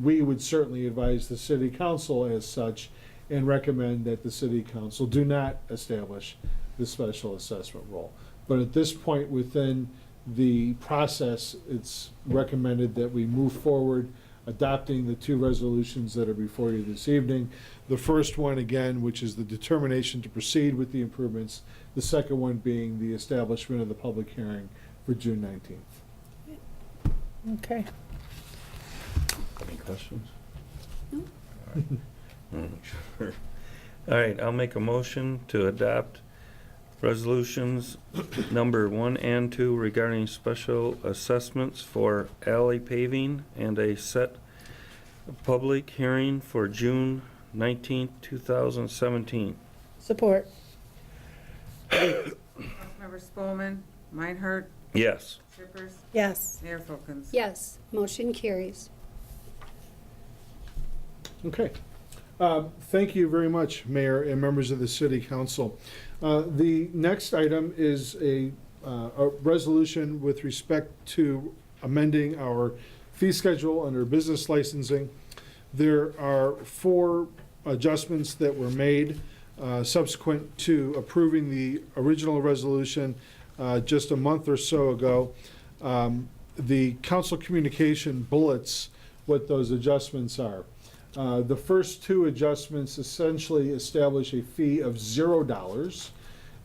we would certainly advise the city council as such and recommend that the city council do not establish the special assessment role. But at this point within the process, it's recommended that we move forward adopting the two resolutions that are before you this evening. The first one, again, which is the determination to proceed with the improvements. The second one being the establishment of the public hearing for June 19th. Okay. Any questions? No. Sure. All right, I'll make a motion to adopt resolutions number 1 and 2 regarding special assessments for alley paving and a set public hearing for June 19th, 2017. Support. Councilmember Spelman, Meinhardt, Yes. Shippers, Yes. Mayor Folkins. Yes, motion carries. Okay. Thank you very much, Mayor and members of the City Council. The next item is a resolution with respect to amending our fee schedule under business licensing. There are 4 adjustments that were made subsequent to approving the original resolution just a month or so ago. The council communication bullets what those adjustments are. The first 2 adjustments essentially establish a fee of $0,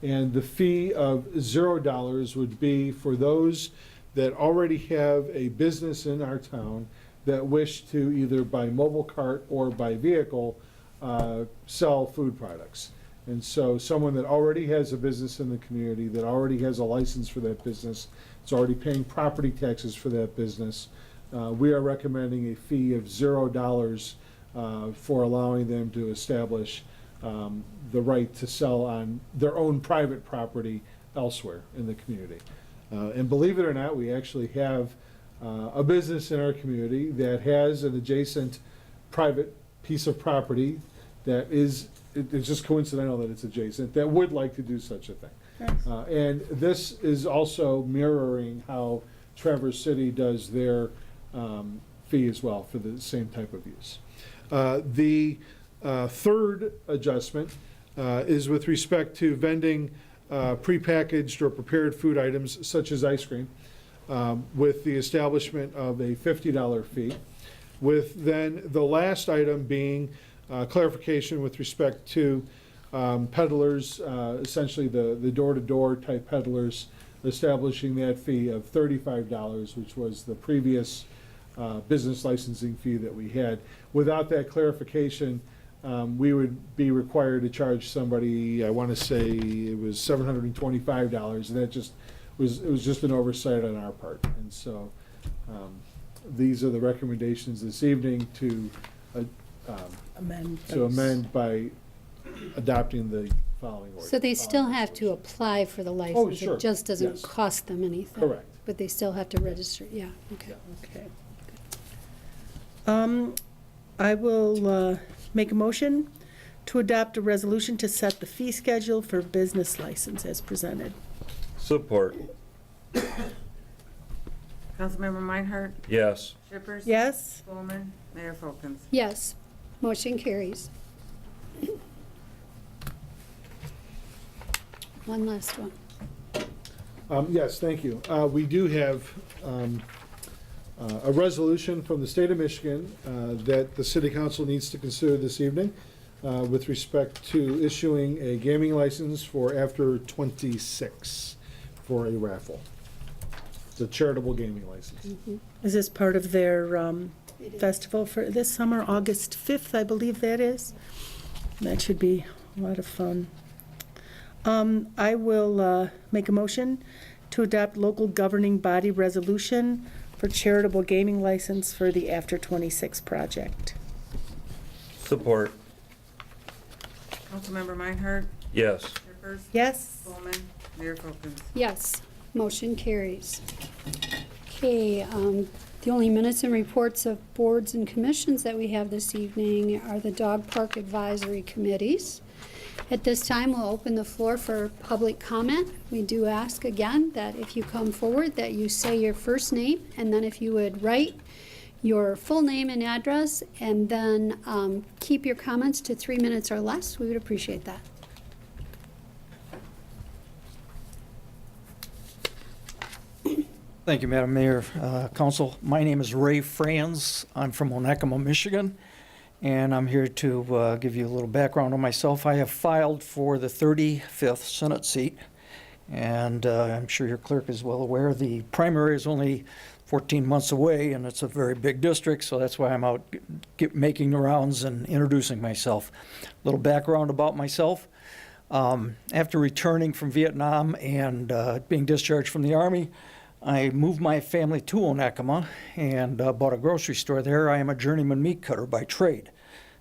and the fee of $0 would be for those that already have a business in our town that wish to either by mobile cart or by vehicle sell food products. And so someone that already has a business in the community, that already has a license for that business, is already paying property taxes for that business, we are recommending a fee of $0 for allowing them to establish the right to sell on their own private property elsewhere in the community. And believe it or not, we actually have a business in our community that has an adjacent private piece of property that is, it's just coincidental that it's adjacent, that would like to do such a thing. Nice. And this is also mirroring how Traverse City does their fee as well for the same type of use. The third adjustment is with respect to vending prepackaged or prepared food items such as ice cream, with the establishment of a $50 fee, with then the last item being clarification with respect to peddlers, essentially the door-to-door type peddlers, establishing that fee of $35, which was the previous business licensing fee that we had. Without that clarification, we would be required to charge somebody, I want to say it was $725, and that just it was just an oversight on our part. And so these are the recommendations this evening to amend by adopting the following ordinance. So they still have to apply for the license? sure. It just doesn't Yes. cost them anything? Correct. But they still have to register, yeah, okay. Okay. I will make a motion to adopt a resolution to set the fee schedule for business license as presented. Support. Councilmember Meinhardt, Yes. Shippers. Yes? Spelman, Mayor Folkins. Yes, motion carries. One last one. Yes, thank you. We do have a resolution from the state of Michigan that the city council needs to consider this evening with respect to issuing a gaming license for after 26 for a raffle. It's a charitable gaming license. Is this part of their festival for this summer, August 5th, I believe that is? That should be a lot of fun. I will make a motion to adopt local governing body resolution for charitable gaming license for the After 26 project. Support. Councilmember Meinhardt? Yes. Shippers? Yes? Bowman? Mayor Folkins? Yes, motion carries. Okay, the only minutes and reports of boards and commissions that we have this evening are the Dog Park Advisory Committees. At this time, we'll open the floor for public comment. We do ask again that if you come forward, that you say your first name, and then if you would write your full name and address, and then keep your comments to 3 minutes or less. We would appreciate that. Thank you, Madam Mayor, Council. My name is Ray Franz. I'm from Onekama, Michigan, and I'm here to give you a little background on myself. I have filed for the 35th Senate seat, and I'm sure your clerk is well aware the primary is only 14 months away, and it's a very big district, so that's why I'm out making the rounds and introducing myself. A little background about myself. After returning from Vietnam and being discharged from the Army, I moved my family to Onekama and bought a grocery store there. I am a journeyman meat cutter by trade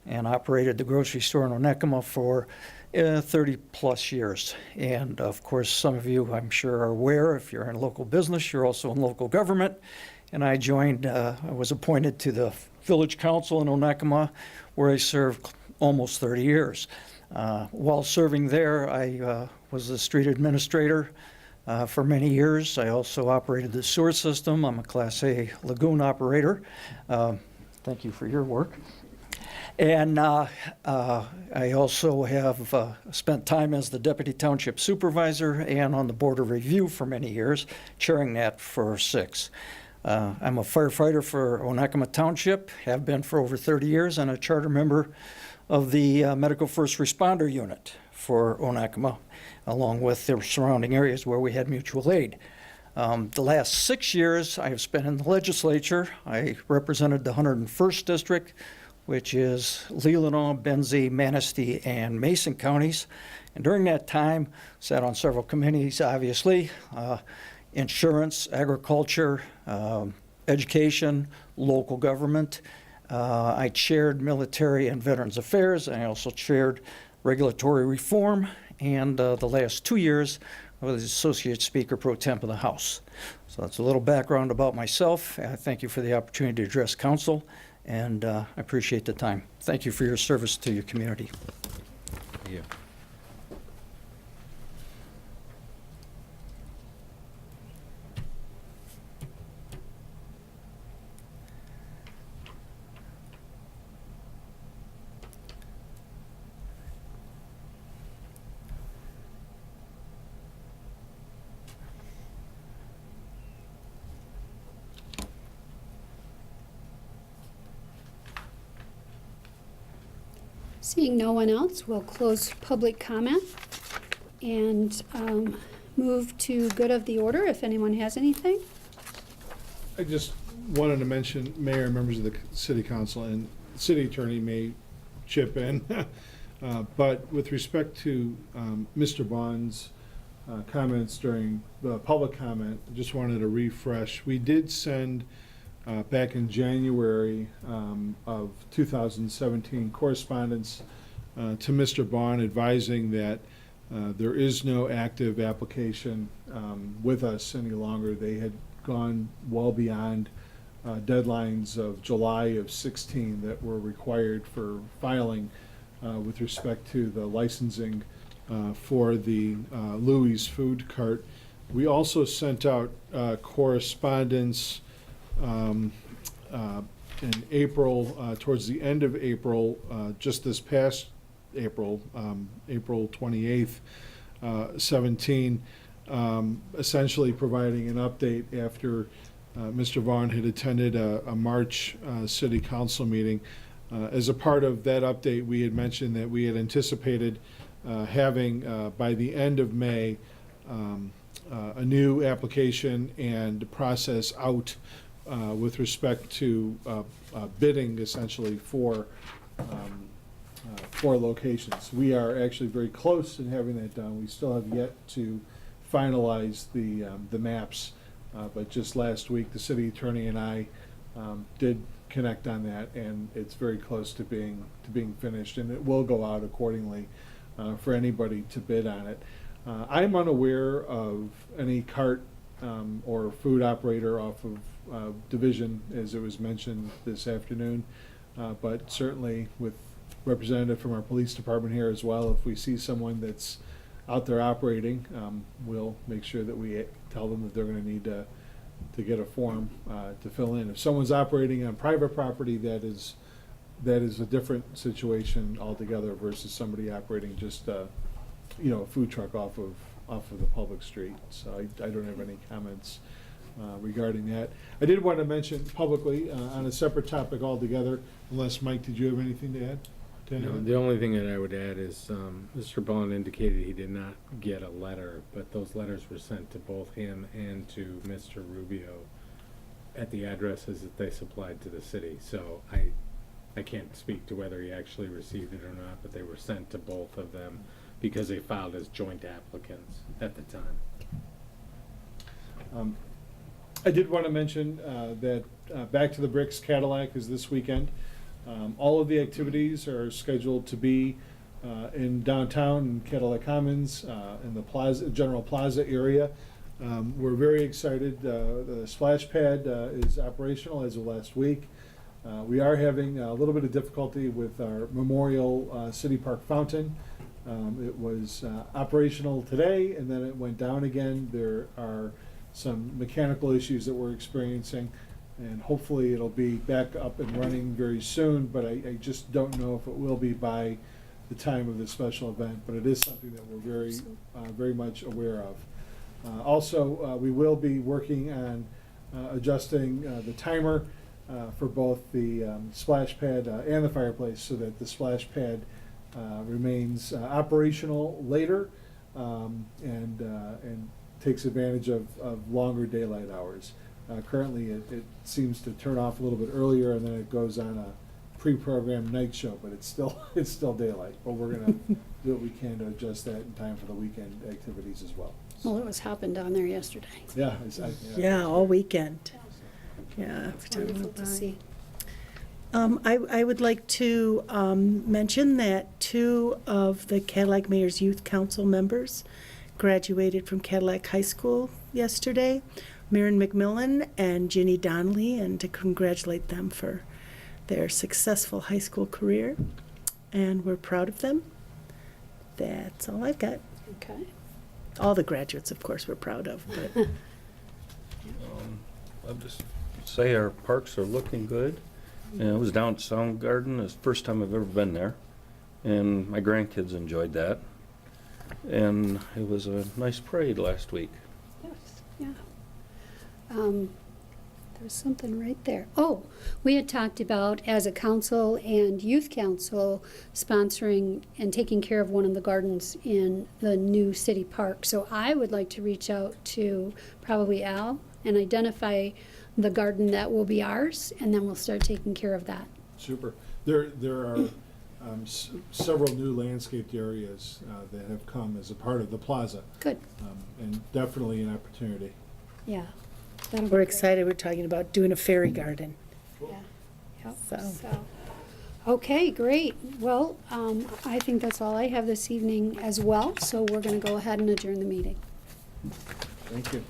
and operated the grocery store in Onekama for 30 plus years. And of course, some of you, I'm sure, are aware, if you're in local business, you're also in local government. And I was appointed to the village council in Onekama, where I served almost 30 years. While serving there, I was the street administrator for many years. I also operated the sewer system. I'm a Class A lagoon operator. Thank you for your work. And I also have spent time as the deputy township supervisor and on the board of review for many years, chairing that for 6. I'm a firefighter for Onekama Township, have been for over 30 years, and a charter member of the Medical First Responder Unit for Onekama, along with the surrounding areas where we had mutual aid. The last 6 years I have spent in the legislature. I represented the 101st District, which is Leelanau, Benzie, Manistee, and Mason counties. And during that time, sat on several committees, obviously, insurance, agriculture, education, local government. I chaired military and veterans affairs. I also chaired regulatory reform, and the last 2 years I was Associate Speaker Pro Temp of the House. So that's a little background about myself. I thank you for the opportunity to address council, and I appreciate the time. Thank you for your service to your community. Yeah. Seeing no one else, we'll close public comment and move to good of the order if anyone has anything. I just wanted to mention, Mayor, members of the City Council, and City Attorney may chip in, but with respect to Mr. Bond's comments during the public comment, I just wanted to refresh. We did send back in January of 2017 correspondence to Mr. Bond advising that there is no active application with us any longer. They had gone well beyond deadlines of July of 16 that were required for filing with respect to the licensing for the Louis food cart. We also sent out correspondence in April, towards the end of April, just this past April, April 28th, 17, essentially providing an update after Mr. Vaughn had attended a March City Council meeting. As a part of that update, we had mentioned that we had anticipated having, by the end of May, a new application and process out with respect to bidding, essentially, for locations. We are actually very close in having that done. We still have yet to finalize the maps But just last week, the city attorney and I did connect on that, and it's very close to being finished, and it will go out accordingly for anybody to bid on it. I'm unaware of any cart or food operator off of Division, as it was mentioned this afternoon, but certainly with representative from our police department here as well, if we see someone that's out there operating, we'll make sure that we tell them that they're going to need to get a form to fill in. If someone's operating on private property, that is a different situation altogether versus somebody operating just a food truck off of the public street. So I don't have any comments regarding that. I did want to mention publicly on a separate topic altogether, unless Mike, did you have anything to add? No, the only thing that I would add is Mr. Bond indicated he did not get a letter, but those letters were sent to both him and to Mr. Rubio at the addresses that they supplied to the city. So I can't speak to whether he actually received it or not, but they were sent to both of them because they filed as joint applicants at the time. I did want to mention that Back to the Bricks Cadillac is this weekend. All of the activities are scheduled to be in downtown in Cadillac Commons, in the General Plaza area. We're very excited. The splash pad is operational as of last week. We are having a little bit of difficulty with our Memorial City Park fountain. It was operational today, and then it went down again. There are some mechanical issues that we're experiencing, and hopefully it'll be back up and running very soon, but I just don't know if it will be by the time of the special event, but it is something that we're very much aware of. Also, we will be working on adjusting the timer for both the splash pad and the fireplace, so that the splash pad remains operational later and takes advantage of longer daylight hours. Currently, it seems to turn off a little bit earlier, and then it goes on a pre-programmed night show, but it's still daylight. But we're gonna do what we can to adjust that in time for the weekend activities as well. Well, it was hopping down there yesterday. Yeah. Yeah, all weekend. Yeah. Wonderful to see. I would like to mention that 2 of the Cadillac Mayor's Youth Council members graduated from Cadillac High School yesterday, Maren McMillan and Ginny Donnelly, and to congratulate them for their successful high school career. And we're proud of them. That's all I've got. Okay. All the graduates, of course, we're proud of. But I'll just say our parks are looking good. And I was down at Soundgarden. It's the first time I've ever been there. And my grandkids enjoyed that. And it was a nice parade last week. Yes, yeah. There was something right there. Oh, we had talked about, as a council and youth council, sponsoring and taking care of one of the gardens in the new city park. So I would like to reach out to probably Al and identify the garden that will be ours, and then we'll start taking care of that. Super. There are several new landscaped areas that have come as a part of the plaza. Good. And definitely an opportunity. Yeah. That'll be we're great. excited. We're talking about doing a fairy garden. Yeah. Yep. So. Okay, great. Well, I think that's all I have this evening as well, so we're going to go ahead and adjourn the meeting. Thank you.